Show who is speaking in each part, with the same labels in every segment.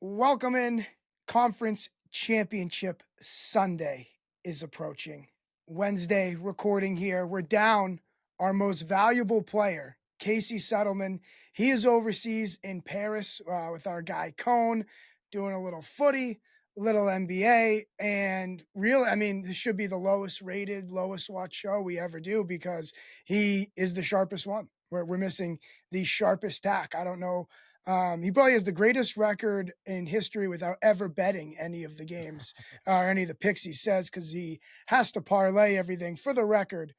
Speaker 1: Welcome in. Conference Championship Sunday is approaching. Wednesday recording here. We're down our most valuable player, Casey Settleman. He is overseas in Paris with our guy Cone, doing a little footy, little NBA, and really, this should be the lowest rated, lowest watched show we ever do because he is the sharpest one. We're missing the sharpest tack. I don't know. He probably has the greatest record in history without ever betting any of the games or any of the picks he says because he has to parlay everything. For the record,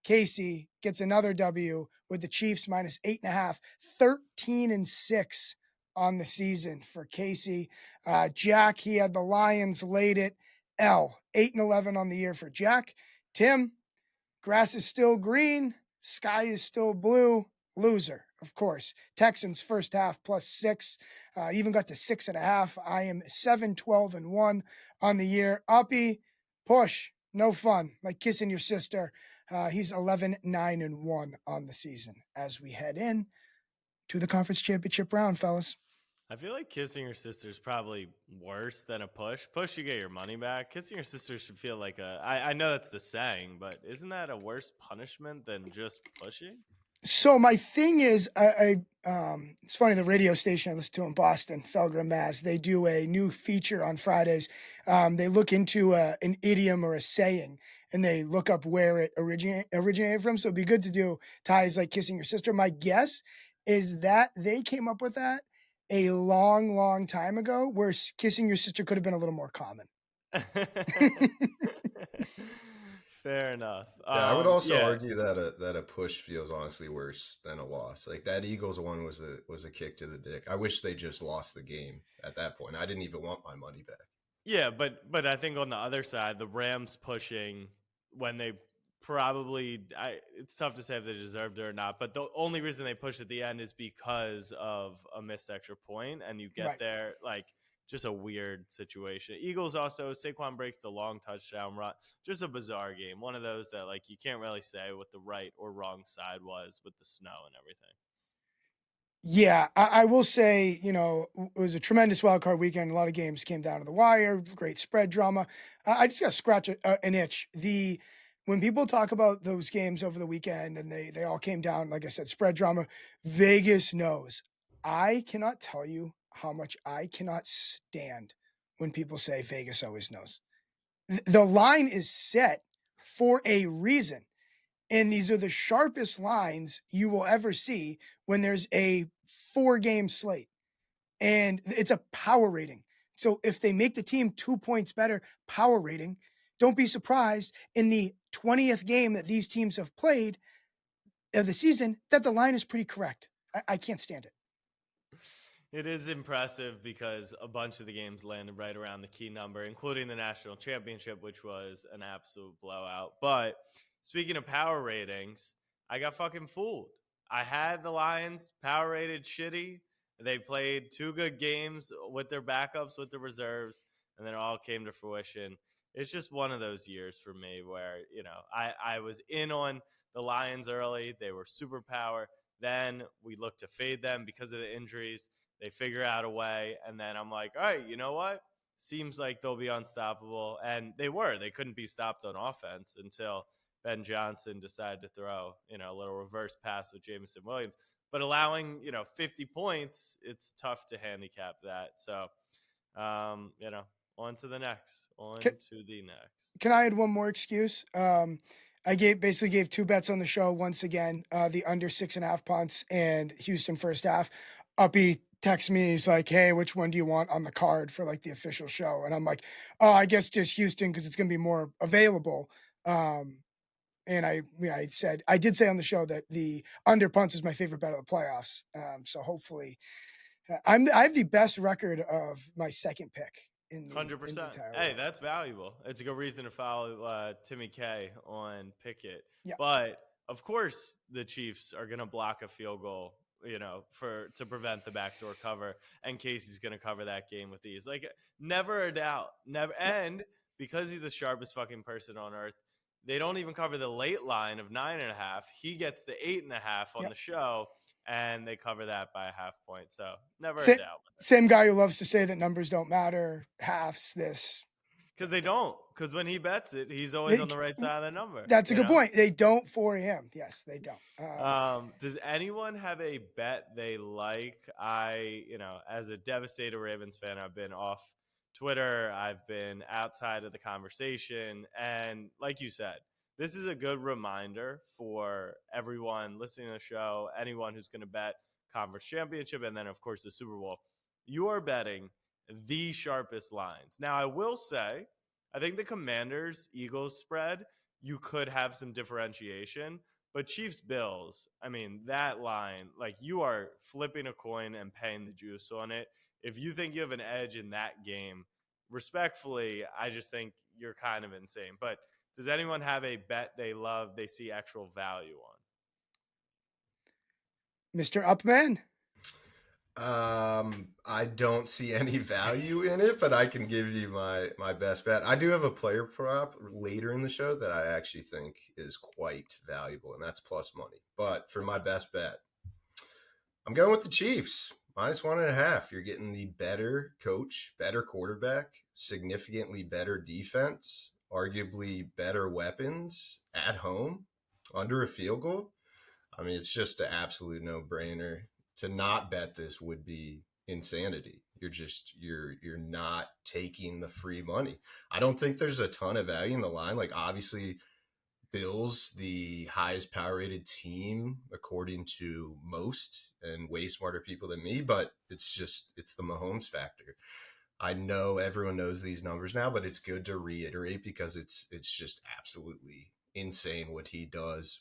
Speaker 1: Casey gets another W with the Chiefs minus 8.5, 13-6 on the season for Casey. Jack, he had the Lions late it. 8-11 on the year for Jack. Tim, grass is still green, sky is still blue. Loser, of course. Texans first half +6, even got to 6.5. I am 7-12-1 on the year. Uppy, push, no fun, like kissing your sister. He's 11-9-1 on the season as we head in to the conference championship round, fellas.
Speaker 2: I feel like kissing your sister is probably worse than a push. Push, you get your money back. Kissing your sister should feel like I know that's the saying, but isn't that a worse punishment than just pushing?
Speaker 1: So my thing is, it's funny, the radio station I listen to in Boston, Felger, Mass, they do a new feature on Fridays. They look into an idiom or a saying, and they look up where it originated from. So it'd be good to do ties like kissing your sister. My guess is that they came up with that a long, long time ago, where kissing your sister could have been a little more common.
Speaker 2: Fair enough.
Speaker 3: Yeah, I would also argue that a push feels honestly worse than a loss. Like that Eagles one was a kick to the dick. I wish they just lost the game at that point. I didn't even want my money back.
Speaker 2: Yeah, but I think on the other side, the Rams pushing when they it's tough to say if they deserved it or not, but the only reason they push at the end is because of a missed extra point, and you get
Speaker 1: Right.
Speaker 2: there like just a weird situation. Eagles also, Saquon breaks the long touchdown run. Just a bizarre game. One of those that like you can't really say what the right or wrong side was with the snow and everything.
Speaker 1: Yeah, I will say, it was a tremendous wild card weekend. A lot of games came down to the wire, great spread drama. I just got to scratch an itch. When people talk about those games over the weekend and they all came down, like I said, spread drama, Vegas knows. I cannot tell you how much I cannot stand when people say Vegas always knows. The line is set for a reason. And these are the sharpest lines you will ever see when there's a 4-game slate. And it's a power rating. So if they make the team 2 points better power rating, don't be surprised in the 20th game that these teams have played of the season that the line is pretty correct. I can't stand it.
Speaker 2: It is impressive because a bunch of the games landed right around the key number, including the national championship, which was an absolute blowout. But speaking of power ratings, I got fucking fooled. I had the Lions power rated shitty. They played 2 good games with their backups, with the reserves, and then it all came to fruition. It's just one of those years for me where, I was in on the Lions early. They were super power. Then we looked to fade them because of the injuries. They figure out a way, and then I'm like, all right, you know what? Seems like they'll be unstoppable. And they were. They couldn't be stopped on offense until Ben Johnson decided to throw, a little reverse pass with Jameson Williams. But allowing, 50 points, it's tough to handicap that. So, on to the next.
Speaker 1: Can I add one more excuse? I basically gave 2 bets on the show once again, the under 6.5 punts and Houston first half. Uppy texts me and he's like, hey, which one do you want on the card for like the official show? And I'm like, oh, I guess just Houston because it's going to be more available. And I did say on the show that the under punts is my favorite bet of the playoffs. So hopefully I have the best record of my second pick.
Speaker 2: 100%. Hey, that's valuable. It's a good reason to follow Timmy K on Pickett.
Speaker 1: Yeah.
Speaker 2: But of course, the Chiefs are going to block a field goal, to prevent the backdoor cover, and Casey's going to cover that game with ease. Like, never a doubt. Never. And because he's the sharpest fucking person on earth, they don't even cover the late line of 9.5. He gets the 8.5 on the show. and they cover that by a half point. So never
Speaker 1: Sa-
Speaker 2: a doubt.
Speaker 1: Same guy who loves to say that numbers don't matter, halves, this.
Speaker 2: Because they don't. Because when he bets it, he's always on the right side of the number.
Speaker 1: That's a good point. They don't for him. Yes, they don't.
Speaker 2: Does anyone have a bet they like? As a devastated Ravens fan, I've been off Twitter. I've been outside of the conversation. And like you said, this is a good reminder for everyone listening to the show, anyone who's going to bet conference championship, and then, of course, the Super Bowl. You are betting the sharpest lines. Now, I will say, I think the Commanders Eagles spread, you could have some differentiation. But Chiefs Bills, I mean, that line, like you are flipping a coin and paying the juice on it. If you think you have an edge in that game, respectfully, I just think you're kind of insane. But does anyone have a bet they love, they see actual value on?
Speaker 1: Mr. Upman?
Speaker 3: I don't see any value in it, but I can give you my best bet. I do have a player prop later in the show that I actually think is quite valuable, and that's plus money. But for my best bet, I'm going with the Chiefs. -1.5. You're getting the better coach, better quarterback, significantly better defense, arguably better weapons at home, under a field goal. I mean, it's just an absolute no-brainer. To not bet this would be insanity. You're not taking the free money. I don't think there's a ton of value in the line. Like, obviously, Bills, the highest power rated team according to most, and way smarter people than me, but it's the Mahomes factor. I know everyone knows these numbers now, but it's good to reiterate because it's just absolutely insane what he does.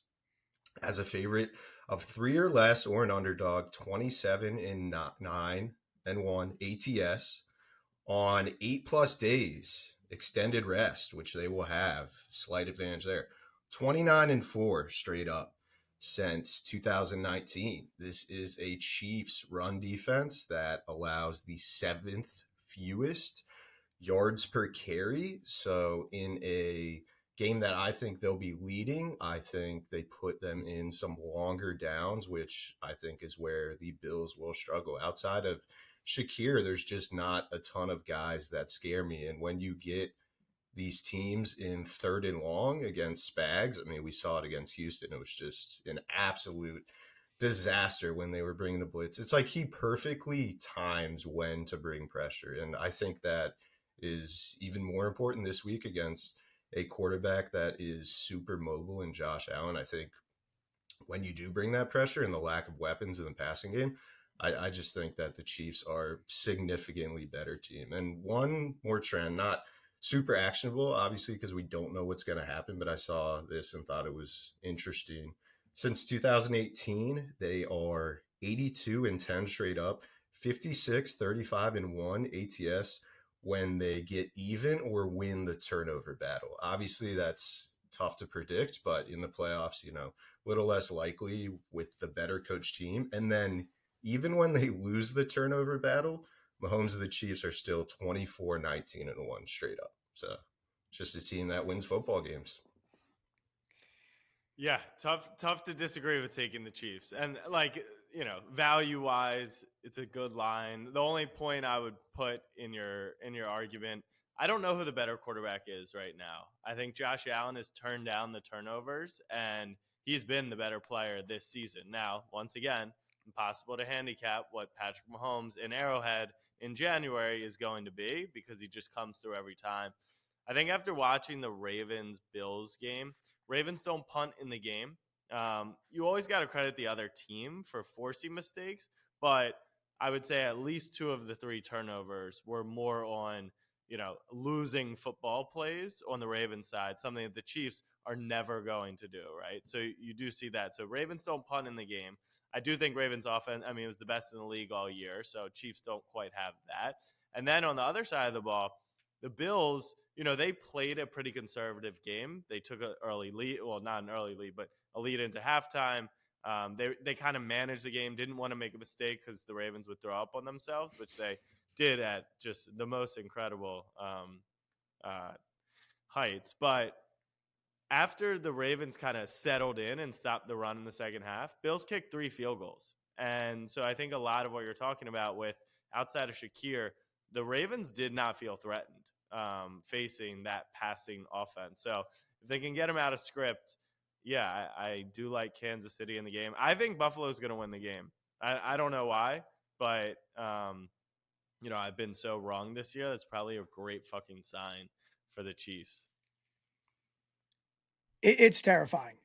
Speaker 3: As a favorite of 3 or less or an underdog, 27-9-1 ATS on 8+ days, extended rest, which they will have, slight advantage there. 29-4 straight up since 2019. This is a Chiefs run defense that allows the 7th fewest yards per carry. So in a game that I think they'll be leading, I think they put them in some longer downs, which I think is where the Bills will struggle. Outside of Shakir, there's just not a ton of guys that scare me. And when you get these teams in 3rd and long against Spags, I mean, we saw it against Houston. It was just an absolute disaster when they were bringing the blitz. It's like he perfectly times when to bring pressure. And I think that is even more important this week against a quarterback that is super mobile in Josh Allen. I think when you do bring that pressure and the lack of weapons in the passing game, I just think that the Chiefs are significantly better team. And one more trend, not super actionable, obviously, because we don't know what's going to happen, but I saw this and thought it was interesting. Since 2018, they are 82-10 straight up, 56-35-1 ATS when they get even or win the turnover battle. Obviously, that's tough to predict, but in the playoffs, a little less likely with the better coach team. And then even when they lose the turnover battle, Mahomes and the Chiefs are still 24-19-1 straight up. So it's just a team that wins football games.
Speaker 2: Yeah, tough to disagree with taking the Chiefs. And value-wise, it's a good line. The only point I would put in your argument, I don't know who the better quarterback is right now. I think Josh Allen has turned down the turnovers, and he's been the better player this season. Now, once again, impossible to handicap what Patrick Mahomes in Arrowhead in January is going to be because he just comes through every time. I think after watching the Ravens-Bills game, Ravens don't punt in the game. You always got to credit the other team for forcing mistakes, but I would say at least 2 of the 3 turnovers were more on, losing football plays on the Ravens side, something that the Chiefs are never going to do, right? So you do see that. So Ravens don't punt in the game. I do think Ravens offense, it was the best in the league all year, so Chiefs don't quite have that. And then on the other side of the ball, the Bills, they played a pretty conservative game. They took an early lead, well, not an early lead, but a lead into halftime. They kind of managed the game, didn't want to make a mistake because the Ravens would throw up on themselves, which they did at just the most incredible heights. But after the Ravens kind of settled in and stopped the run in the second half, Bills kicked 3 field goals. And so I think a lot of what you're talking about with outside of Shakir, the Ravens did not feel threatened facing that passing offense. So if they can get him out of script, yeah, I do like Kansas City in the game. I think Buffalo's going to win the game. I don't know why, but I've been so wrong this year. That's probably a great fucking sign for the Chiefs.
Speaker 1: It's terrifying.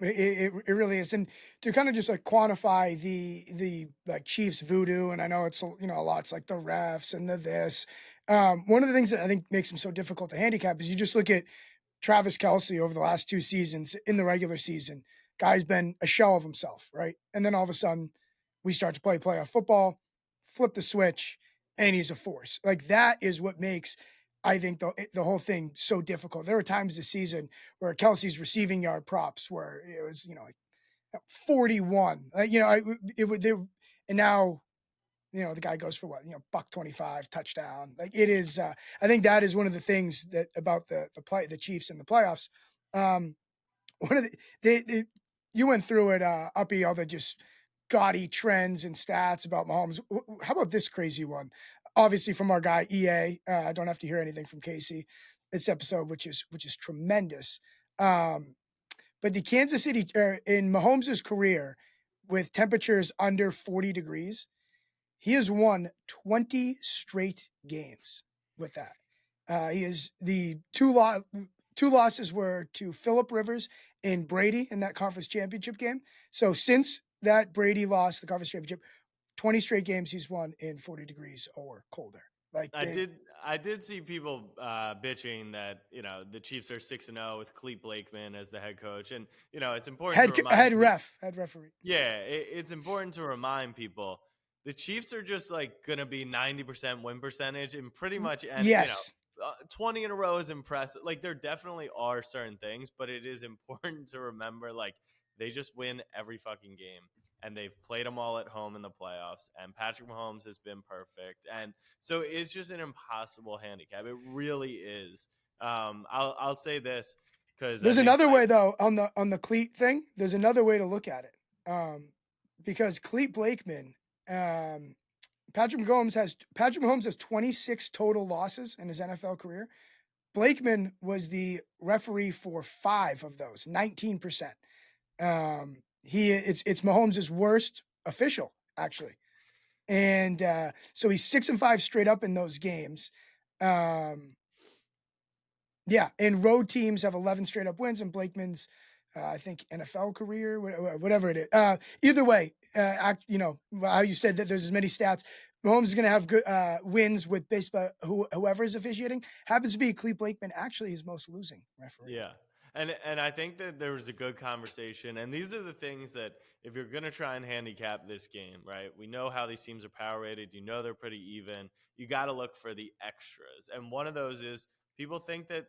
Speaker 1: It really is. And to kind of just like quantify the like Chiefs voodoo, and I know it's, a lot, it's like the refs and the this. One of the things that I think makes them so difficult to handicap is you just look at Travis Kelce over the last 2 seasons in the regular season. Guy's been a shell of himself, right? And then all of a sudden we start to play playoff football, flip the switch, and he's a force. Like that is what makes, I think, the whole thing so difficult. There were times this season where Kelsey's receiving yard props where it was, like 41. It would there, and now, the guy goes for what, $125 touchdown. Like it is. I think that is one of the things that about the Chiefs in the playoffs. One of you went through it, Uppy, all the just gaudy trends and stats about Mahomes. How about this crazy one? Obviously from our guy EA. I don't have to hear anything from Casey this episode, which is tremendous. But the Kansas City in Mahomes' career with temperatures under 40 degrees, he has won 20 straight games with that. He is the two losses were to Phillip Rivers and Brady in that conference championship game. So since that Brady lost the conference championship, 20 straight games he's won in 40 degrees or colder. Like
Speaker 2: I did see people bitching that the Chiefs are 6-0 with Clete Blakeman as the head coach, and it's important to remind
Speaker 1: head referee.
Speaker 2: Yeah, it's important to remind people the Chiefs are just like gonna be 90% win percentage and pretty much
Speaker 1: yes.
Speaker 2: 20 in a row is impressive. Like there definitely are certain things, but it is important to remember like they just win every fucking game and they've played them all at home in the playoffs and Patrick Mahomes has been perfect. And so it's just an impossible handicap. It really is. I'll say this because
Speaker 1: there's another way though on the Clete thing. There's another way to look at it. Because Clete Blakeman, Patrick Mahomes has 26 total losses in his NFL career. Blakeman was the referee for 5 of those, 19%. It's Mahomes' worst official actually, and so he's 6-5 straight up in those games. Yeah, and road teams have 11 straight up wins, and Blakeman's, I think, NFL career, whatever it is. Either way, how you said that there's as many stats. Mahomes is going to have good wins with baseball. Whoever is officiating happens to be Clete Blakeman, actually his most losing referee.
Speaker 2: Yeah. And I think that there was a good conversation. And these are the things that if you're going to try and handicap this game, right? We know how these teams are power rated. They're pretty even. You got to look for the extras. And one of those is people think that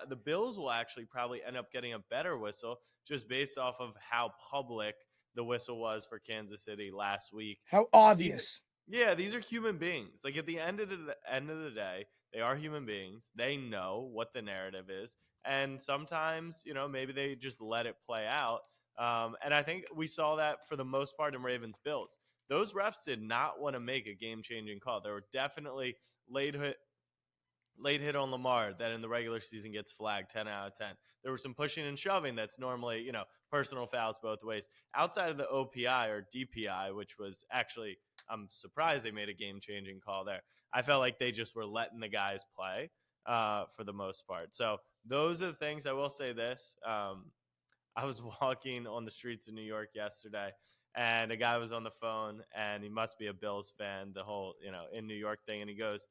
Speaker 2: the Bills will actually probably end up getting a better whistle just based off of how public the whistle was for Kansas City last week.
Speaker 1: How obvious.
Speaker 2: These are human beings. Like at the end of the day, they are human beings. They know what the narrative is. And sometimes, maybe they just let it play out. And I think we saw that for the most part in Ravens Bills. Those refs did not want to make a game-changing call. There were definitely late hit on Lamar that in the regular season gets flagged 10 out of 10. There was some pushing and shoving that's normally, personal fouls both ways. Outside of the OPI or DPI, which was actually, I'm surprised they made a game-changing call there. I felt like they just were letting the guys play for the most part. So those are the things. I will say this. I was walking on the streets of New York yesterday, and a guy was on the phone, and he must be a Bills fan, the whole, in New York thing, and he goes,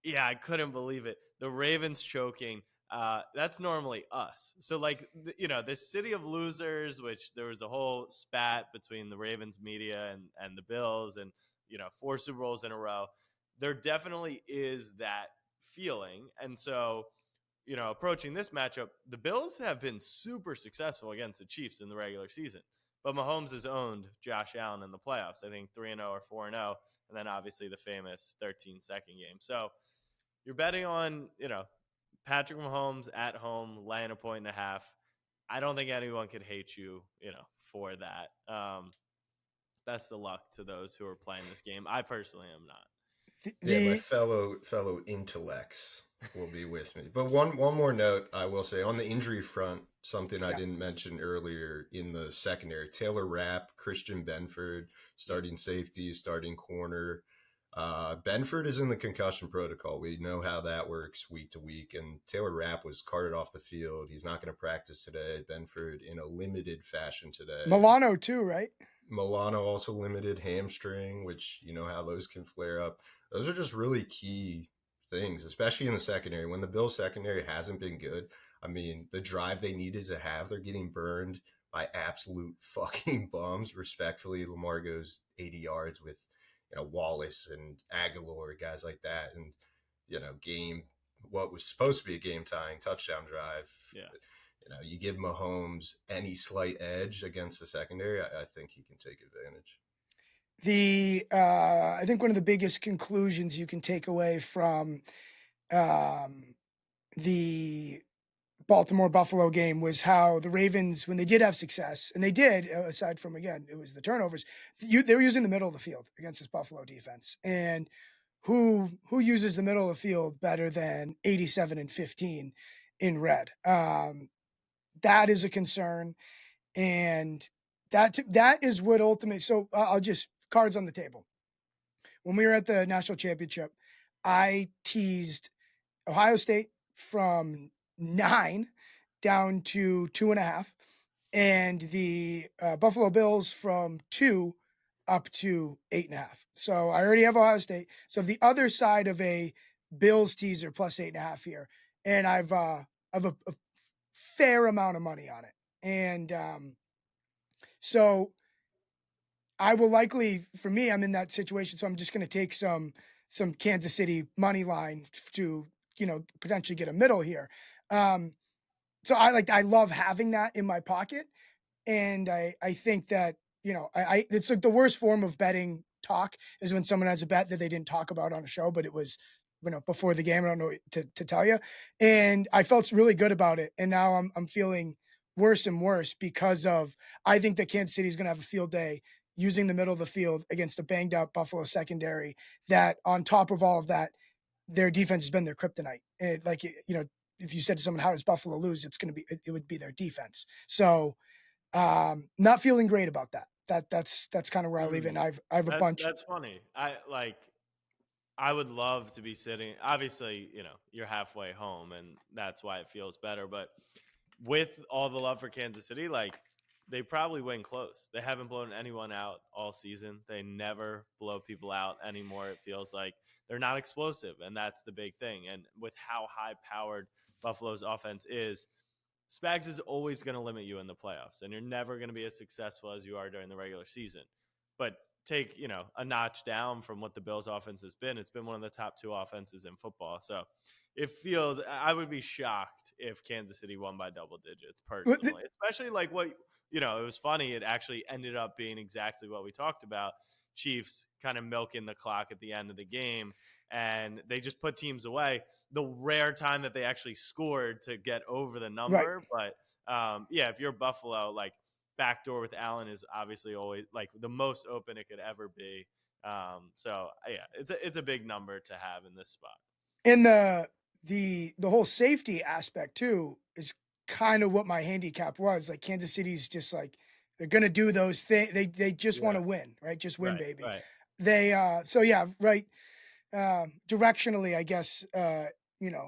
Speaker 2: yeah, I couldn't believe it. The Ravens choking. That's normally us. So, like, this city of losers, which there was a whole spat between the Ravens media and the Bills and, 4 Super Bowls in a row. There definitely is that feeling. And so, approaching this matchup, the Bills have been super successful against the Chiefs in the regular season. But Mahomes has owned Josh Allen in the playoffs. I think 3-0 or 4-0. And then obviously the famous 13-second game. So you're betting on, Patrick Mahomes at home, laying 1.5. I don't think anyone could hate you, for that. best of luck to those who are playing this game. I personally am not.
Speaker 3: Yeah, my fellow intellects will be with me. But one more note I will say on the injury front, something I didn't mention earlier in the secondary: Taylor Rapp, Christian Benford, starting safety, starting corner. Benford is in the concussion protocol. We know how that works week to week, and Taylor Rapp was carted off the field. He's not going to practice today. Benford in a limited fashion today.
Speaker 1: Milano too, right?
Speaker 3: Milano also limited hamstring, which you know how those can flare up. Those are just really key things, especially in the secondary. When the Bills secondary hasn't been good, I mean, the drive they needed to have, they're getting burned by absolute fucking bums. Respectfully, Lamar goes 80 yards with, Wallace and Aguilar, guys like that. And, what was supposed to be a game tying touchdown drive.
Speaker 2: Yeah.
Speaker 3: You give Mahomes any slight edge against the secondary, I think he can take advantage.
Speaker 1: I think one of the biggest conclusions you can take away from the Baltimore Buffalo game was how the Ravens, when they did have success, and they did, aside from, again, it was the turnovers, they were using the middle of the field against this Buffalo defense. And who uses the middle of the field better than 87 and 15 in red? That is a concern. And that is what ultimately, so I'll just, cards on the table. When we were at the national championship, I teased Ohio State from 9 down to 2.5, and the Buffalo Bills from 2 up to 8.5. So I already have Ohio State. So the other side of a Bills teaser plus 8.5 here, and I've a fair amount of money on it. And so I will likely, for me, I'm in that situation. So I'm just going to take some Kansas City money line to, potentially get a middle here. So I love having that in my pocket. And I think that, it's like the worst form of betting talk is when someone has a bet that they didn't talk about on a show, but it was, before the game. I don't know to tell you. And I felt really good about it. And now I'm feeling worse and worse because I think that Kansas City is going to have a field day using the middle of the field against a banged up Buffalo secondary that, on top of all of that, their defense has been their kryptonite. And if you said to someone, how does Buffalo lose? It would be their defense. So not feeling great about that. That's kind of where I leave it. And I have a bunch.
Speaker 2: That's funny. I would love to be sitting. Obviously, you're halfway home, and that's why it feels better. But with all the love for Kansas City, they probably win close. They haven't blown anyone out all season. They never blow people out anymore. It feels like they're not explosive, and that's the big thing. And with how high-powered Buffalo's offense is, Spags is always going to limit you in the playoffs, and you're never going to be as successful as you are during the regular season. But take, a notch down from what the Bills offense has been. It's been one of the top 2 offenses in football. So it feels, I would be shocked if Kansas City won by double digits personally, especially what, it was funny. It actually ended up being exactly what we talked about. Chiefs kind of milking the clock at the end of the game, and they just put teams away. The rare time that they actually scored to get over the number. Right. But if you're Buffalo, backdoor with Allen is obviously always the most open it could ever be. It's a big number to have in this spot.
Speaker 1: And the whole safety aspect too is kind of what my handicap was. Kansas City's just they're going to do those things. They just want to win, right? Just win, baby.
Speaker 2: Right.
Speaker 1: They right. Directionally, I guess,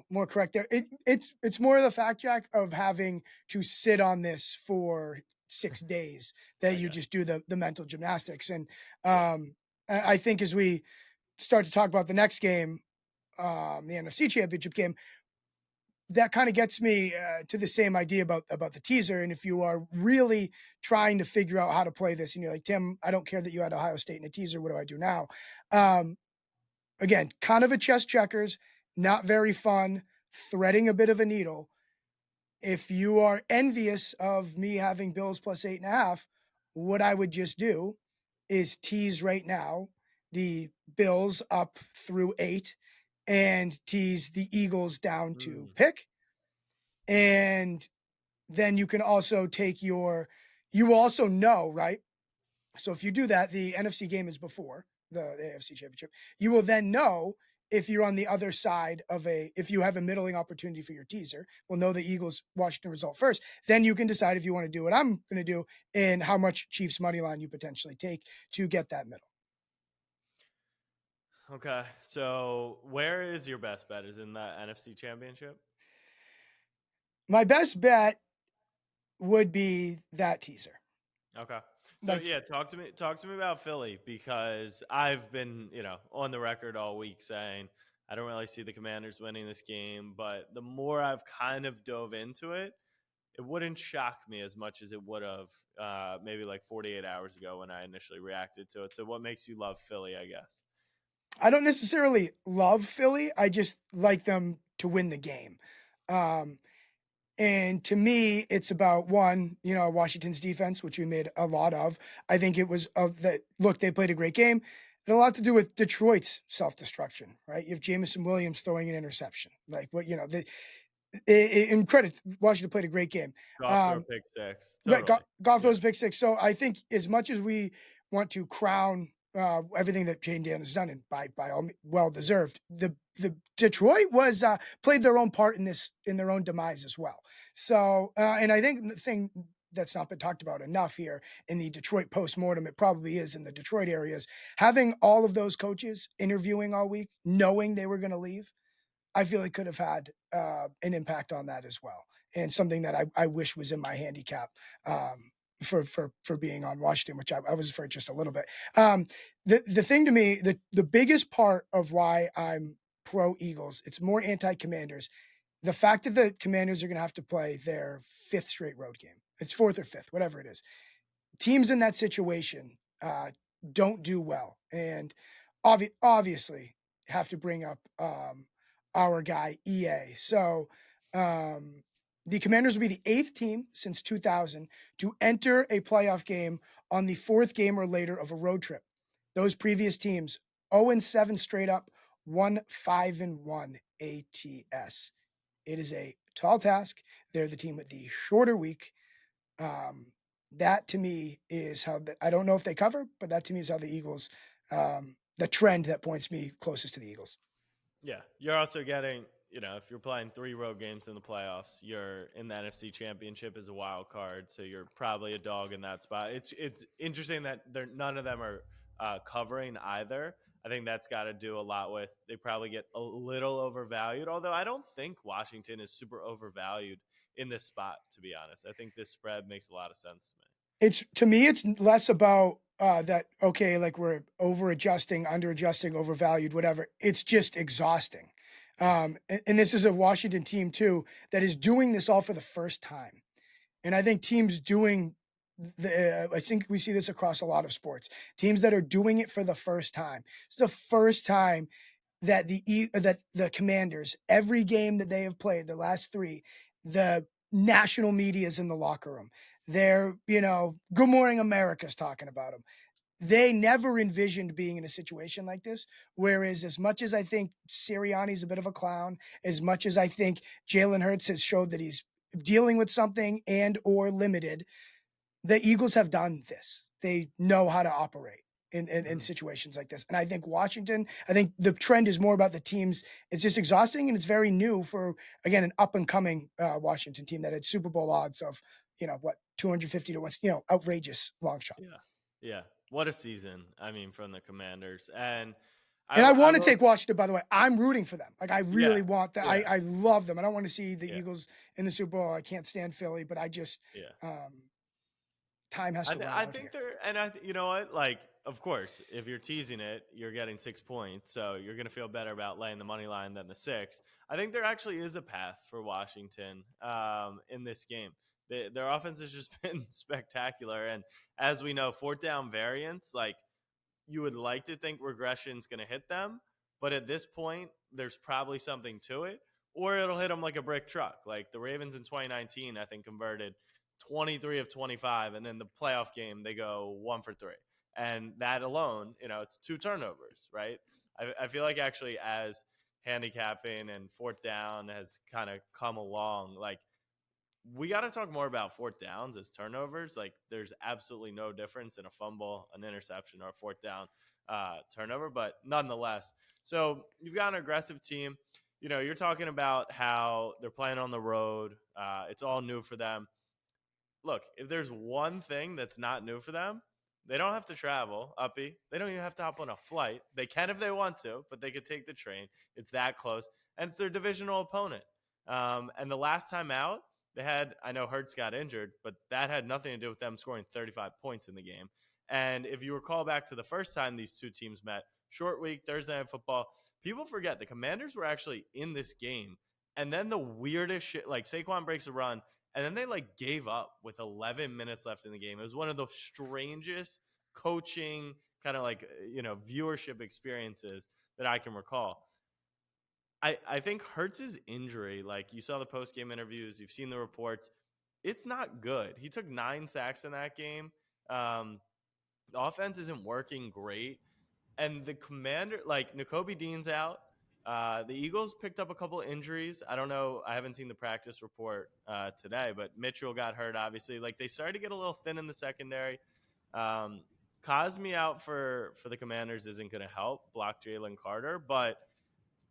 Speaker 1: more correct there. It's more of the fact, Jack, of having to sit on this for 6 days that you just do the mental gymnastics. And I think as we start to talk about the next game, the NFC Championship game, that kind of gets me to the same idea about the teaser. And if you are really trying to figure out how to play this, and you're like, Tim, I don't care that you had Ohio State in a teaser. What do I do now? Again, kind of a chess checkers, not very fun, threading a bit of a needle. If you are envious of me having Bills plus 8.5, what I would just do is tease right now the Bills up through 8 and tease the Eagles down to pick. And then you can also take you also know, right, So if you do that, the NFC game is before the AFC Championship. You will then know if you're on the other side of if you have a middling opportunity for your teaser. We'll know the Eagles Washington result first. Then you can decide if you want to do what I'm going to do and how much Chiefs money line you potentially take to get that middle.
Speaker 2: Okay, so where is your best bet? Is in the NFC Championship?
Speaker 1: My best bet would be that teaser.
Speaker 2: Okay. So
Speaker 1: Like,
Speaker 2: yeah, talk to me about Philly, because I've been, on the record all week saying I don't really see the Commanders winning this game, but the more I've kind of dove into it, it wouldn't shock me as much as it would have maybe like 48 hours ago when I initially reacted to it. So what makes you love Philly, I guess?
Speaker 1: I don't necessarily love Philly. I just like them to win the game. Um, And to me, it's about one, Washington's defense, which we made a lot of. I think it was that look, they played a great game. It had a lot to do with Detroit's self-destruction, right? You have Jamison Williams throwing an interception. Like what, in credit, Washington played a great game.
Speaker 2: Goff threw a pick six.
Speaker 1: Right,
Speaker 2: Totally.
Speaker 1: Goff
Speaker 2: Yeah.
Speaker 1: throws pick six. So I think as much as we want to crown everything that Jane Dan has done, and by all well deserved, the Detroit was played their own part in their own demise as well. So and I think the thing that's not been talked about enough here in the Detroit postmortem, it probably is in the Detroit areas, having all of those coaches interviewing all week, knowing they were going to leave. I feel it could have had an impact on that as well, and something that I wish was in my handicap for being on Washington, which I was for just a little bit. The thing to me, the biggest part of why I'm pro Eagles, it's more anti Commanders. The fact that the Commanders are going to have to play their fifth straight road game, it's fourth or fifth, whatever it is. Teams in that situation don't do well, and obviously have to bring up our guy EA. So the Commanders will be the 8th team since 2000 to enter a playoff game on the 4th game or later of a road trip. Those previous teams 0-7 straight up, 1-5-1 ATS. It is a tall task. They're the team with the shorter week. That to me is how I don't know if they cover, but that to me is how the Eagles, the trend that points me closest to the Eagles.
Speaker 2: Yeah. You're also getting, if you're playing 3 road games in the playoffs, you're in the NFC Championship as a wild card, so you're probably a dog in that spot. It's interesting that none of them are covering either. I think that's got to do a lot with they probably get a little overvalued, although I don't think Washington is super overvalued in this spot, to be honest. I think this spread makes a lot of sense to me.
Speaker 1: It's to me, it's less about that. Okay, like we're over adjusting, under adjusting, overvalued, whatever. It's just exhausting. And this is a Washington team too that is doing this all for the first time. And I think teams doing I think we see this across a lot of sports. Teams that are doing it for the first time. It's the first time that the Commanders, every game that they have played, the last 3, the national media is in the locker room. They're, Good Morning America's talking about them. They never envisioned being in a situation like this. Whereas as much as I think Sirianni's a bit of a clown, as much as I think Jalen Hurts has showed that he's dealing with something and or limited, the Eagles have done this. They know how to operate in situations like this. And I think I think the trend is more about the teams. It's just exhausting, and it's very new for, again, an up and coming Washington team that had Super Bowl odds of, 250 to 1, outrageous long shot.
Speaker 2: Yeah. Yeah. What a season. I mean, from the Commanders. And
Speaker 1: I want to take Washington, by the way. I'm rooting for them. Like, I really want that.
Speaker 2: Yeah.
Speaker 1: I love them. I don't want to see the Eagles in the Super Bowl. I can't stand Philly, but I just, time has to run
Speaker 2: I
Speaker 1: out
Speaker 2: think
Speaker 1: here.
Speaker 2: you know what? Like, of course, if you're teasing it, you're getting 6 points, so you're going to feel better about laying the money line than the 6. I think there actually is a path for Washington in this game. Their offense has just been spectacular, and as we know, 4th down variants, like, you would like to think regression's going to hit them, but at this point, there's probably something to it, or it'll hit them like a brick truck. Like the Ravens in 2019, I think converted 23 of 25, and in the playoff game, they go 1 for 3. And that alone, it's 2 turnovers, right? I feel like actually as handicapping and 4th down has kind of come along, like we got to talk more about fourth downs as turnovers. Like, there's absolutely no difference in a fumble, an interception, or a fourth down turnover, but nonetheless. So you've got an aggressive team. You're talking about how they're playing on the road. It's all new for them. Look, if there's one thing that's not new for them, they don't have to travel, Uppy. They don't even have to hop on a flight. They can if they want to, but they could take the train. It's that close. And it's their divisional opponent. And the last time out, I know Hurts got injured, but that had nothing to do with them scoring 35 points in the game. And if you recall back to the first time these two teams met, short week, Thursday Night Football, people forget the Commanders were actually in this game. And then the weirdest shit, like Saquon breaks a run, and then they gave up with 11 minutes left in the game. It was one of the strangest coaching kind of viewership experiences that I can recall. I think Hurts' injury, like you saw the post-game interviews, you've seen the reports, it's not good. He took 9 sacks in that game. The offense isn't working great. And the Commander, Nakobe Dean's out. The Eagles picked up a couple injuries. I don't know. I haven't seen the practice report today, but Mitchell got hurt, obviously. They started to get a little thin in the secondary. Cosme out for the Commanders isn't going to help block Jalen Carter, but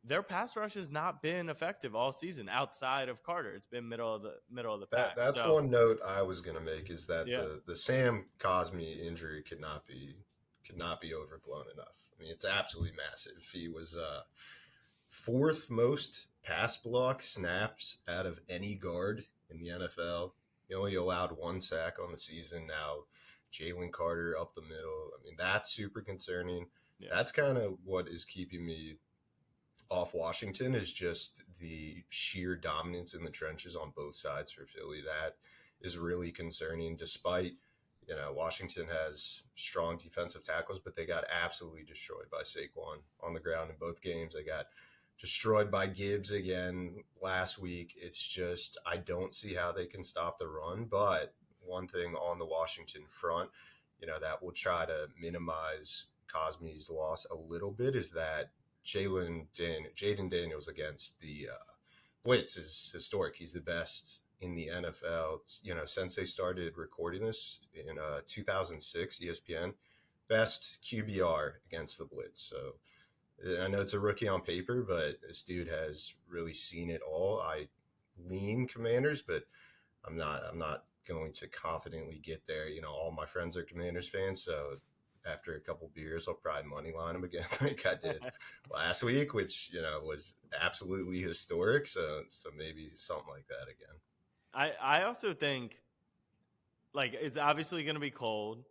Speaker 2: their pass rush has not been effective all season outside of Carter. It's been middle of the pack.
Speaker 3: That's one note I was going to make, is that
Speaker 2: Yeah.
Speaker 3: the Sam Cosme injury could not be overblown enough. I mean, it's absolutely massive. He was 4th most pass block snaps out of any guard in the NFL. He only allowed 1 sack on the season. Now, Jalen Carter up the middle. I mean, that's super concerning. Yeah. That's kind of what is keeping me off Washington, is just the sheer dominance in the trenches on both sides for Philly. That is really concerning, despite, Washington has strong defensive tackles, but they got absolutely destroyed by Saquon on the ground in both games. They got destroyed by Gibbs again last week. It's just, I don't see how they can stop the run. But one thing on the Washington front, that will try to minimize Cosme's loss a little bit, is that Jaden Daniels against the blitz is historic. He's the best in the NFL, since they started recording this in 2006, ESPN, best QBR against the blitz. So I know it's a rookie on paper, but this dude has really seen it all. I lean Commanders, but I'm not going to confidently get there. All my friends are Commanders fans, so after a couple beers, I'll probably money line them again, like I did last week, which was absolutely historic. So maybe something like that again.
Speaker 2: I also think it's obviously going to be cold,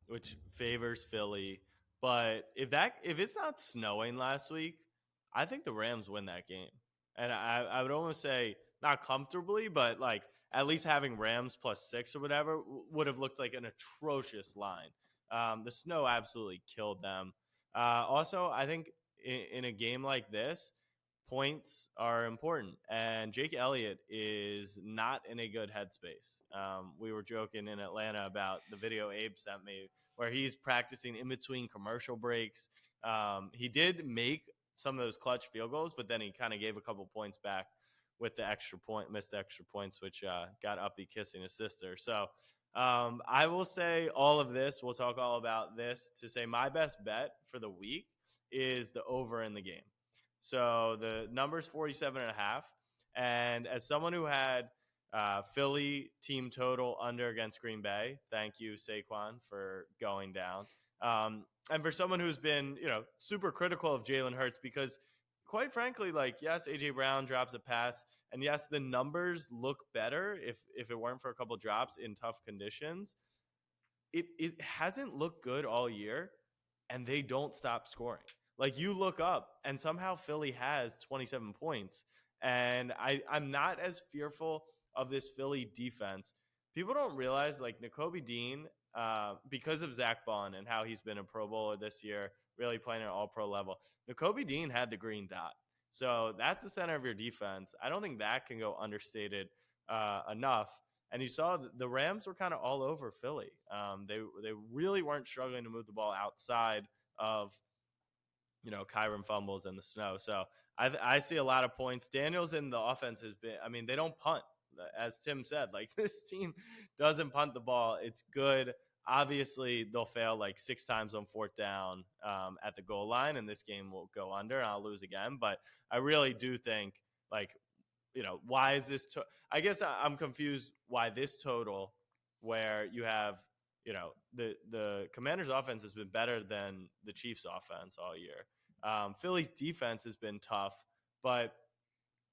Speaker 2: which favors Philly. But if it's not snowing last week, I think the Rams win that game. And I would almost say not comfortably, but at least having Rams +6 or whatever would have looked like an atrocious line. The snow absolutely killed them. Also, I think in a game like this, points are important, and Jake Elliott is not in a good headspace. We were joking in Atlanta about the video Abe sent me where he's practicing in between commercial breaks. He did make some of those clutch field goals, but then he kind of gave a couple points back with the missed extra points, which got Uppy kissing his sister. So I will say all of this. We'll talk all about this to say my best bet for the week is the over in the game. So the number's 47.5. And as someone who had Philly team total under against Green Bay, thank you, Saquon, for going down. And for someone who's been, super critical of Jalen Hurts, because quite frankly, yes, A.J. Brown drops a pass. And yes, the numbers look better if it weren't for a couple drops in tough conditions. It hasn't looked good all year, and they don't stop scoring. You look up, and somehow Philly has 27 points. And I'm not as fearful of this Philly defense. People don't realize, Nakobe Dean, because of Zach Bond and how he's been a Pro Bowler this year, really playing at all-pro level, Nakobe Dean had the green dot. So that's the center of your defense. I don't think that can go understated enough. And you saw the Rams were kind of all over Philly. They really weren't struggling to move the ball outside of Kyron fumbles and the snow. So I see a lot of points. Daniels in the offense has been, they don't punt. as Tim said, like this team doesn't punt the ball. It's good. Obviously, they'll fail like 6 times on 4th down at the goal line, and this game will go under, and I'll lose again. But I really do think, like, why is this? I guess I'm confused why this total, where you have, the Commanders' offense has been better than the Chiefs' offense all year. Philly's defense has been tough, but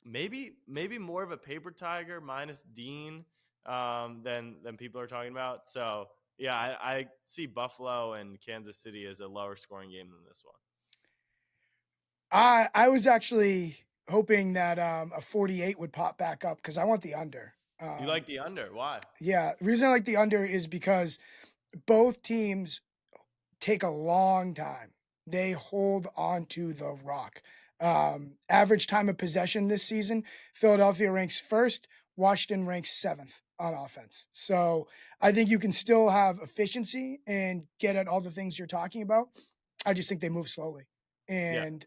Speaker 2: maybe more of a paper tiger minus Dean than people are talking about. So yeah, I see Buffalo and Kansas City as a lower scoring game than this one.
Speaker 1: I was actually hoping that a 48 would pop back up because I want the under.
Speaker 2: You like the under? Why?
Speaker 1: Yeah, the reason I like the under is because both teams take a long time. They hold on to the rock. Average time of possession this season, Philadelphia ranks first, Washington ranks 7th on offense. So I think you can still have efficiency and get at all the things you're talking about. I just think they move slowly. And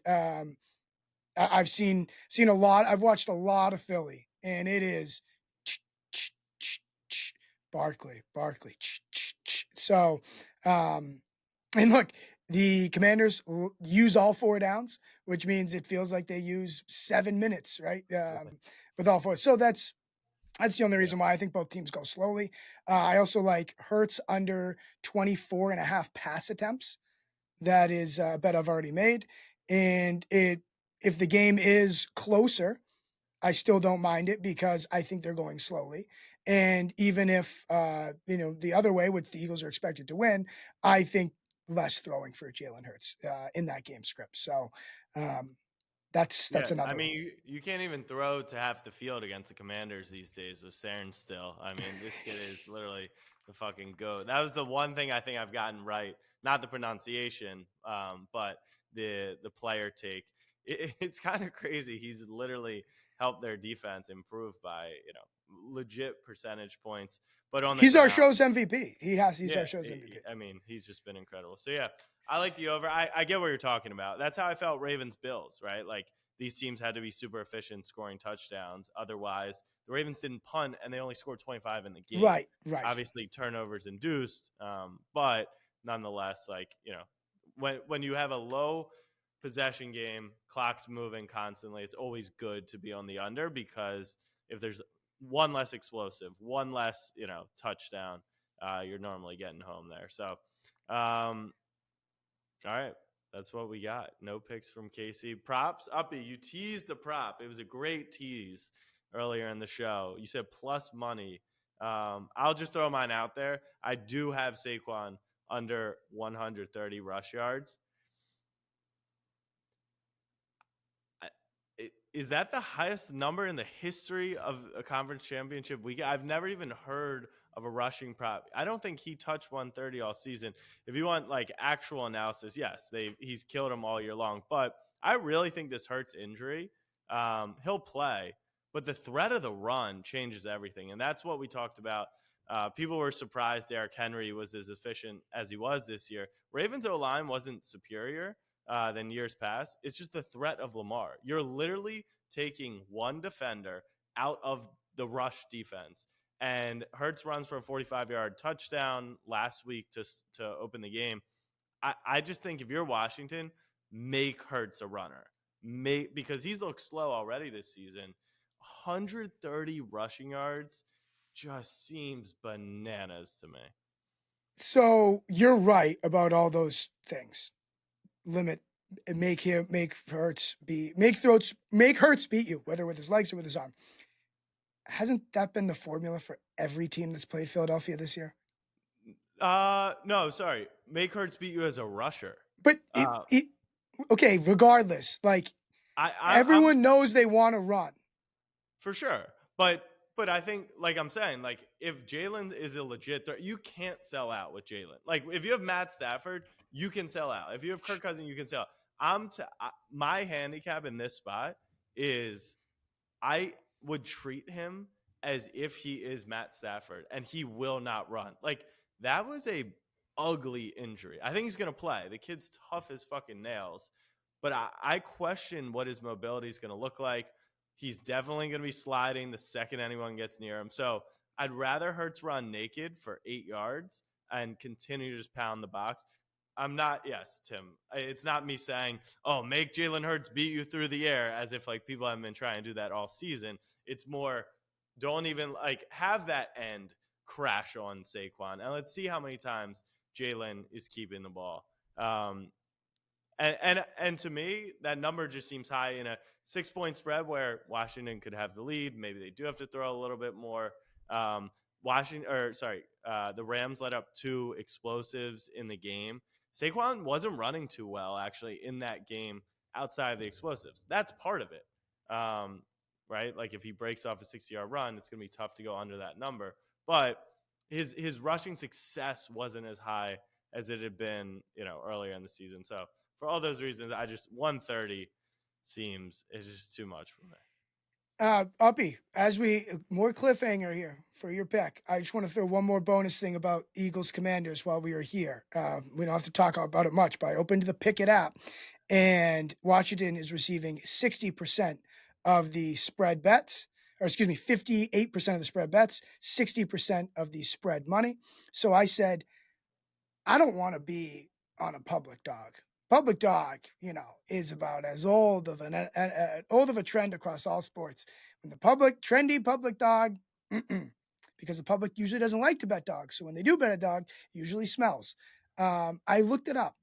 Speaker 1: I've seen a lot. I've watched a lot of Philly, and it is Barkley. So, and look, the Commanders use all 4 downs, which means it feels like they use 7 minutes, right? With all 4. So that's the only reason why I think both teams go slowly. I also like Hurts under 24.5 pass attempts. That is a bet I've already made. And if the game is closer, I still don't mind it because I think they're going slowly. And even if, the other way, which the Eagles are expected to win, I think less throwing for Jalen Hurts in that game script. So that's another.
Speaker 2: I mean, you can't even throw to half the field against the Commanders these days with Saren still. I mean, this kid is literally the fucking GOAT. That was the one thing I think I've gotten right. Not the pronunciation, but the player take. It's kind of crazy. He's literally helped their defense improve by, legit percentage points. But on the
Speaker 1: he's our
Speaker 2: ground,
Speaker 1: show's MVP. He's our show's MVP.
Speaker 2: I mean, he's just been incredible. So yeah, I like the over. I get what you're talking about. That's how I felt Ravens Bills, right? Like these teams had to be super efficient scoring touchdowns. Otherwise, the Ravens didn't punt and they only scored 25 in the game.
Speaker 1: Right.
Speaker 2: Obviously, turnovers induced, but nonetheless, like, when you have a low possession game, clock's moving constantly, it's always good to be on the under because if there's one less explosive, one less, touchdown, you're normally getting home there. So, all right, that's what we got. No picks from Casey. Props, Uppy, you teased a prop. It was a great tease earlier in the show. You said plus money. I'll just throw mine out there. I do have Saquon under 130 rush yards. Is that the highest number in the history of a conference championship week? I've never even heard of a rushing prop. I don't think he touched 130 all season. If you want like actual analysis, yes, he's killed him all year long. But I really think this Hurts injury. He'll play, but the threat of the run changes everything, and that's what we talked about. People were surprised Derrick Henry was as efficient as he was this year. Ravens O-line wasn't superior than years past. It's just the threat of Lamar. You're literally taking one defender out of the rush defense. And Hurts runs for a 45-yard touchdown last week to open the game. I just think if you're Washington, make Hurts a runner. Because he's looked slow already this season. 130 rushing yards just seems bananas to me.
Speaker 1: So you're right about all those things. Make Hurts beat you, whether with his legs or with his arm. Hasn't that been the formula for every team that's played Philadelphia this year?
Speaker 2: No, sorry. Make Hurts beat you as a rusher.
Speaker 1: But okay, regardless, like everyone knows they want to run.
Speaker 2: For sure. But I think, like I'm saying, like if Jalen is a legit threat, you can't sell out with Jalen. Like if you have Matt Stafford, you can sell out. If you have Kirk Cousins, you can sell out. My handicap in this spot is I would treat him as if he is Matt Stafford and he will not run. Like that was a ugly injury. I think he's going to play. The kid's tough as fucking nails, but I question what his mobility is going to look like. He's definitely going to be sliding the second anyone gets near him. So I'd rather Hurts run naked for 8 yards and continue to just pound the box. I'm not, yes, Tim. It's not me saying, oh, make Jalen Hurts beat you through the air, as if like people have been trying to do that all season. It's more, don't even like have that end crash on Saquon. And let's see how many times Jalen is keeping the ball. And to me, that number just seems high in a 6-point spread where Washington could have the lead. Maybe they do have to throw a little bit more. The Rams let up 2 explosives in the game. Saquon wasn't running too well actually in that game outside of the explosives. That's part of it, right? Like if he breaks off a 60-yard run, it's going to be tough to go under that number. But his rushing success wasn't as high as it had been, earlier in the season. So for all those reasons, 130 is just too much for me.
Speaker 1: Uppy, as we more cliffhanger here for your pick, I just want to throw one more bonus thing about Eagles Commanders while we are here. We don't have to talk about it much, but I opened the Pickett app, and Washington is receiving 60% of the spread bets, or excuse me, 58% of the spread bets, 60% of the spread money. So I said, I don't want to be on a public dog. Public dog, is about as old of a trend across all sports. When the trendy public dog, because the public usually doesn't like to bet dogs. So when they do bet a dog, it usually smells. I looked it up.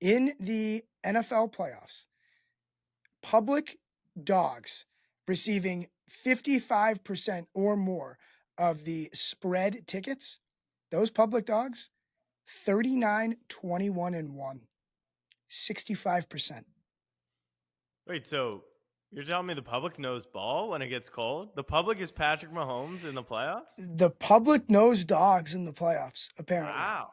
Speaker 1: In the NFL playoffs, public dogs receiving 55% or more of the spread tickets, those public dogs, 39, 21, and 1. 65%.
Speaker 2: Wait, so you're telling me the public knows ball when it gets cold? The public is Patrick Mahomes in the playoffs?
Speaker 1: The public knows dogs in the playoffs, apparently.
Speaker 2: Wow.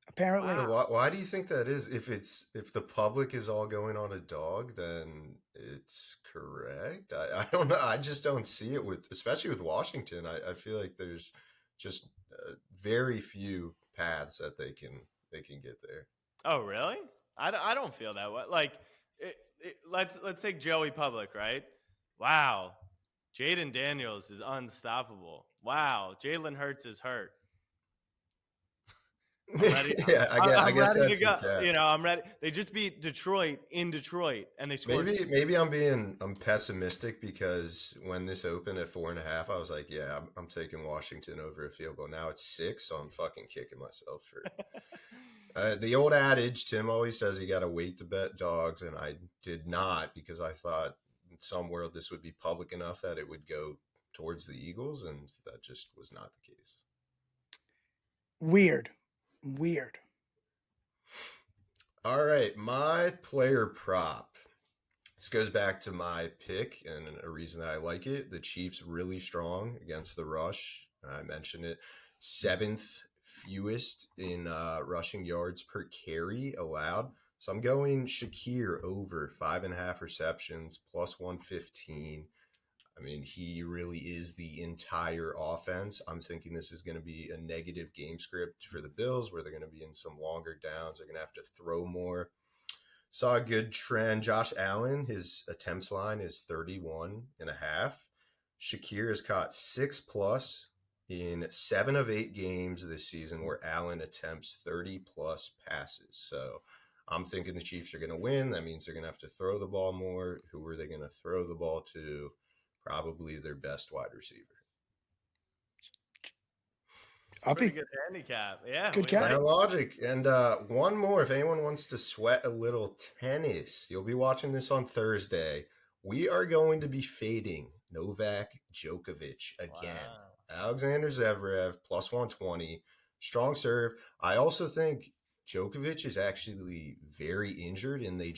Speaker 1: Apparently.
Speaker 3: So why do you think that is? If the public is all going on a dog, then it's correct. I don't know. I just don't see it especially with Washington. I feel like there's just very few paths that they can get there.
Speaker 2: Oh, really? I don't feel that way. Like, let's take Joey Public, right? Wow, Jaden Daniels is unstoppable. Wow, Jalen Hurts is hurt. I'm ready.
Speaker 3: Yeah, I guess
Speaker 2: ready
Speaker 3: that's
Speaker 2: to go.
Speaker 3: the cat.
Speaker 2: I'm ready. They just beat Detroit in Detroit, and they scored.
Speaker 3: Maybe I'm pessimistic because when this opened at 4.5, I was like, yeah, I'm taking Washington over a field goal. Now it's 6, so I'm fucking kicking myself for. The old adage, Tim always says you got to wait to bet dogs, and I did not because I thought in some world this would be public enough that it would go towards the Eagles, and that just was not the case.
Speaker 1: Weird.
Speaker 3: All right, my player prop. This goes back to my pick and a reason that I like it. The Chiefs really strong against the rush. I mentioned it. 7th fewest in rushing yards per carry allowed. So I'm going Shakir over 5.5 receptions plus 115. I mean, he really is the entire offense. I'm thinking this is going to be a negative game script for the Bills where they're going to be in some longer downs. They're going to have to throw more. Saw a good trend. Josh Allen, his attempts line is 31.5. Shakir has caught 6+ in 7 of 8 games this season where Allen attempts 30+ passes. So I'm thinking the Chiefs are going to win. That means they're going to have to throw the ball more. Who are they going to throw the ball to? Probably their best wide receiver.
Speaker 2: Pretty good handicap. Yeah.
Speaker 1: Good cap.
Speaker 3: Like logic. And one more, if anyone wants to sweat a little tennis, you'll be watching this on Thursday. We are going to be fading Novak Djokovic again. Wow. Alexander Zverev plus 120. Strong serve. I also think Djokovic is actually very injured, and they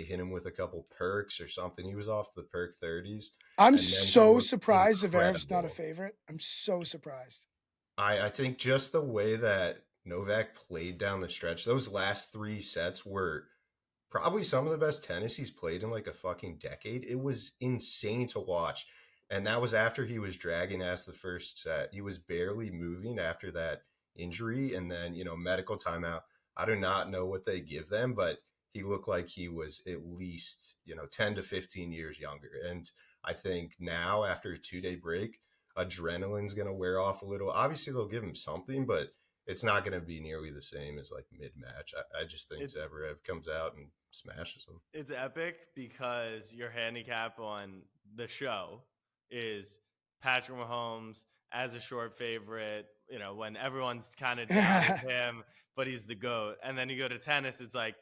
Speaker 3: hit him with a couple perks or something. He was off the perk 30s.
Speaker 1: I'm so surprised Zverev's not a favorite. I'm so surprised.
Speaker 3: I think just the way that Novak played down the stretch, those last 3 sets were probably some of the best tennis he's played in like a fucking decade. It was insane to watch. And that was after he was dragging as the first set. He was barely moving after that injury. And then, medical timeout. I do not know what they give them, but he looked like he was at least, 10 to 15 years younger. And I think now, after a 2-day break, adrenaline's going to wear off a little. Obviously, they'll give him something, but it's not going to be nearly the same as like mid-match. I just think
Speaker 2: It's
Speaker 3: Zverev comes out and smashes him.
Speaker 2: it's epic because your handicap on the show is Patrick Mahomes as a short favorite, when everyone's kind of doubting him, but he's the GOAT. And then you go to tennis, it's like,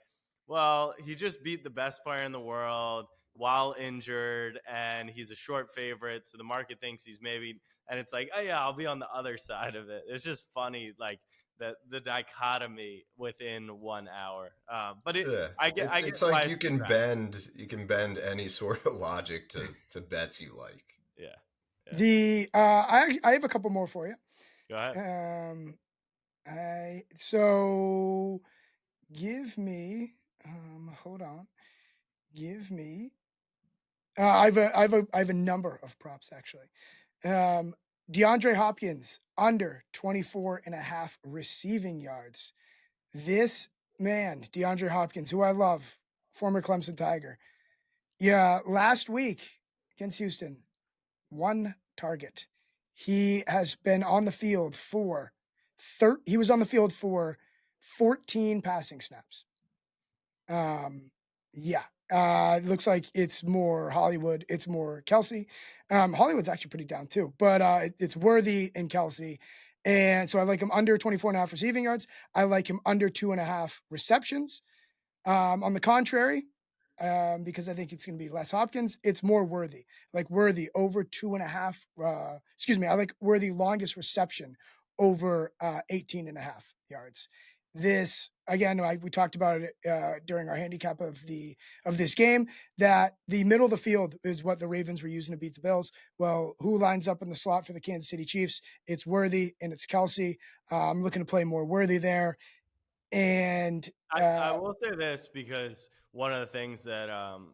Speaker 2: well, he just beat the best player in the world while injured, and he's a short favorite. So the market thinks he's maybe, and it's like, oh, yeah, I'll be on the other side of it. It's just funny, like, the dichotomy within 1 hour. But
Speaker 3: Yeah,
Speaker 2: I get
Speaker 3: it's
Speaker 2: why
Speaker 3: like
Speaker 2: it's
Speaker 3: you can
Speaker 2: attractive.
Speaker 3: bend any sort of logic to bets you like.
Speaker 2: Yeah.
Speaker 1: I have a couple more for you.
Speaker 2: Go ahead.
Speaker 1: So give me hold on. Give me I have a number of props actually. DeAndre Hopkins under 24 and a half receiving yards. This man, DeAndre Hopkins, who I love, former Clemson Tiger. Yeah, last week against Houston, 1 target. He has been on the field for he was on the field for 14 passing snaps. Yeah. It looks like it's more Hollywood. It's more Kelsey. Hollywood's actually pretty down too, but it's Worthy and Kelsey. And so I like him under 24 and a half receiving yards. I like him under 2.5 receptions. On the contrary, because I think it's going to be less Hopkins, it's more Worthy. Like Worthy over 2.5. I like Worthy longest reception over 18 and a half yards. This again, we talked about it during our handicap of this game, that the middle of the field is what the Ravens were using to beat the Bills. Well, who lines up in the slot for the Kansas City Chiefs? It's Worthy and it's Kelsey. I'm looking to play more Worthy there. And
Speaker 2: I will say this, because one of the things that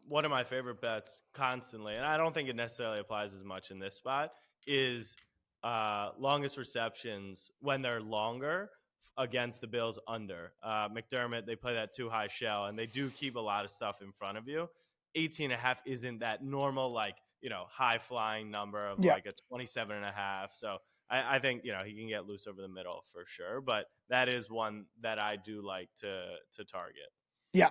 Speaker 2: one of my favorite bets constantly, and I don't think it necessarily applies as much in this spot, is longest receptions when they're longer against the Bills under. McDermott, they play that too high shell, and they do keep a lot of stuff in front of you. 18 and a half isn't that normal, like, high flying number of like a 27 and a half. So I think, he can get loose over the middle for sure, but that is one that I do like to target.
Speaker 1: Yeah.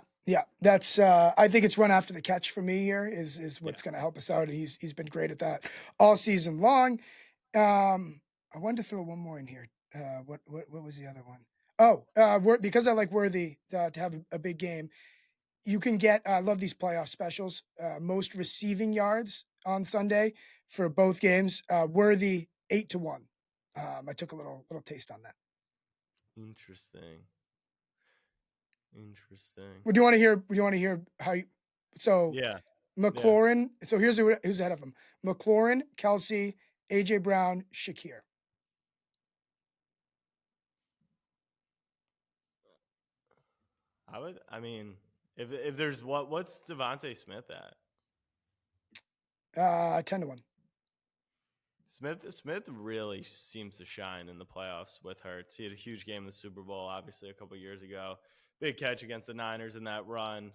Speaker 1: That's I think it's run after the catch for me here is what's going to help us out. He's been great at that all season long. I wanted to throw one more in here. What was the other one? Oh, because I like Worthy to have a big game. You can get I love these playoff specials. Most receiving yards on Sunday for both games. Worthy 8-1. I took a little taste on that.
Speaker 2: Interesting.
Speaker 1: Well, do you want to hear how you? So
Speaker 2: Yeah.
Speaker 1: McLaurin. Yeah. So here's who's ahead of him: McLaurin, Kelsey, AJ Brown, Shakir.
Speaker 2: I mean, if there's what's Devontae Smith
Speaker 1: at? 10-1.
Speaker 2: Smith really seems to shine in the playoffs with Hurts. He had a huge game in the Super Bowl, obviously, a couple years ago. Big catch against the Niners in that run.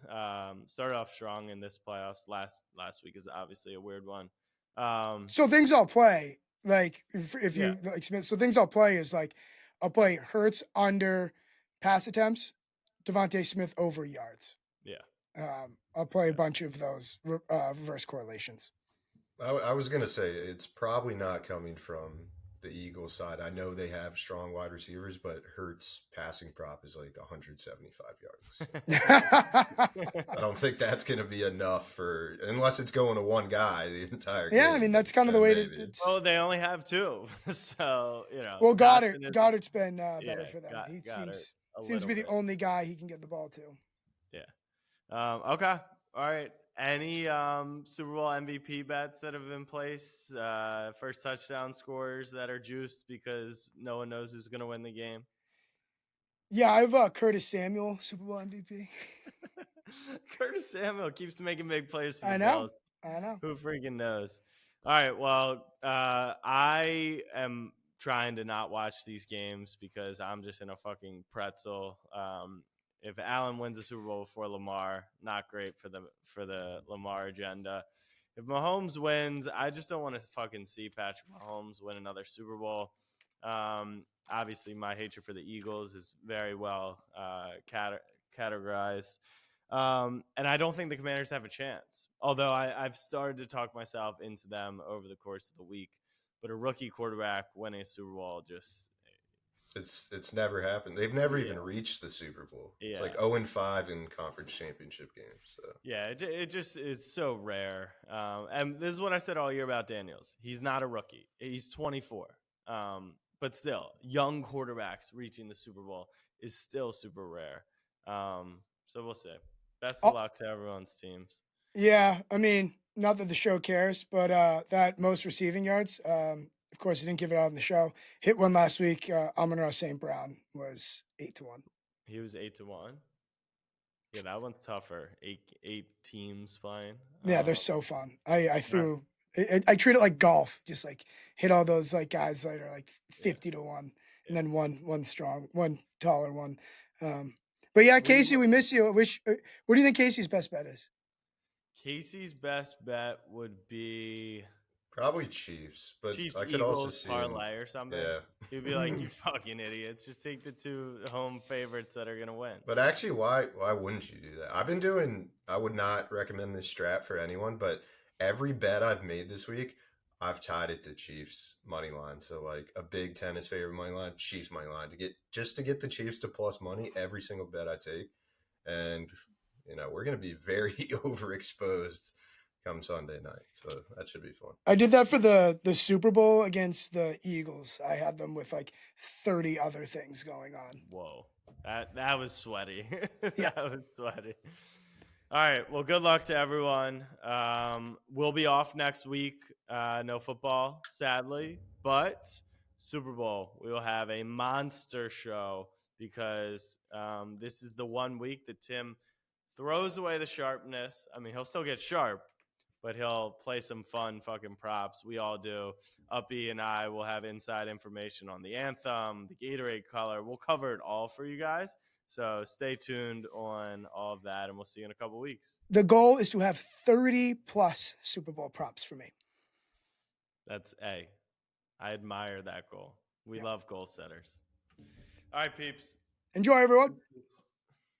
Speaker 2: Started off strong in this playoffs. Last week is obviously a weird one.
Speaker 1: So things I'll play, like if you like Smith. So things I'll play is like I'll play Hurts under pass attempts, Devontae Smith over yards.
Speaker 2: Yeah.
Speaker 1: I'll play a bunch of those reverse correlations.
Speaker 3: I was going to say it's probably not coming from the Eagles side. I know they have strong wide receivers, but Hurts passing prop is like 175 yards. I don't think that's going to be enough unless it's going to one guy the entire game.
Speaker 1: Yeah, I mean, that's kind of the way to.
Speaker 2: Oh, they only have 2. So,
Speaker 1: Well, Goddard's been better for them. He seems to be the only guy he can get the ball to.
Speaker 2: Yeah. Okay. All right. Any Super Bowl MVP bets that have been placed? First touchdown scores that are juiced because no one knows who's going to win the game?
Speaker 1: Yeah, I have Curtis Samuel, Super Bowl MVP.
Speaker 2: Curtis Samuel keeps making big plays for the
Speaker 1: Bills.
Speaker 2: I know. Who freaking knows? All right. Well, I am trying to not watch these games because I'm just in a fucking pretzel. If Allen wins the Super Bowl before Lamar, not great for the Lamar agenda. if Mahomes wins, I just don't want to fucking see Patrick Mahomes win another Super Bowl. Obviously, my hatred for the Eagles is very well categorized. And I don't think the Commanders have a chance. Although I've started to talk myself into them over the course of the week. But a rookie quarterback winning a Super Bowl just
Speaker 3: It's never happened. They've never
Speaker 2: Yeah.
Speaker 3: even reached the Super Bowl. It's
Speaker 2: Yeah.
Speaker 3: like 0-5 in conference championship games. So
Speaker 2: Yeah, it just is so rare. And this is what I said all year about Daniels. He's not a rookie. He's 24. But still, young quarterbacks reaching the Super Bowl is still super rare. So we'll see. Best of luck to everyone's teams.
Speaker 1: Yeah, I mean, not that the show cares, but that most receiving yards, of course, he didn't give it out on the show. Hit one last week. Amon-Ra St. Brown was 8-1.
Speaker 2: He was 8-1. Yeah, that one's tougher. Eight teams playing.
Speaker 1: Yeah, they're so fun. I threw. I treat it like golf. Just like hit all those like guys that are like 50-1, and then one strong, one taller one. But yeah, Casey, we miss you. What do you think Casey's best bet is?
Speaker 2: Casey's best bet would be
Speaker 3: probably Chiefs, but
Speaker 2: Chiefs
Speaker 3: I could
Speaker 2: Eagles
Speaker 3: also see
Speaker 2: parlay or something.
Speaker 3: Yeah.
Speaker 2: He'd be like, "You fucking idiots! Just take the two home favorites that are gonna win."
Speaker 3: But actually, why wouldn't you do that? I would not recommend this strat for anyone, but every bet I've made this week, I've tied it to Chiefs money line. So like a Big Ten is favorite money line, Chiefs money line to get the Chiefs to plus money every single bet I take, and we're gonna be very overexposed come Sunday night, so that should be fun.
Speaker 1: I did that for the Super Bowl against the Eagles. I had them with like 30 other things going on.
Speaker 2: Whoa, that was sweaty.
Speaker 1: Yeah.
Speaker 2: That was sweaty. All right, well, good luck to everyone. We'll be off next week. No football, sadly, but Super Bowl, we will have a monster show because this is the 1 week that Tim throws away the sharpness. I mean, he'll still get sharp, but he'll play some fun fucking props. We all do. Uppy and I will have inside information on the anthem, the Gatorade color. We'll cover it all for you guys. So stay tuned on all of that, and we'll see you in a couple weeks.
Speaker 1: The goal is to have 30 plus Super Bowl props for me.
Speaker 2: I admire that goal. We love goal setters. All right, peeps.
Speaker 1: Enjoy, everyone.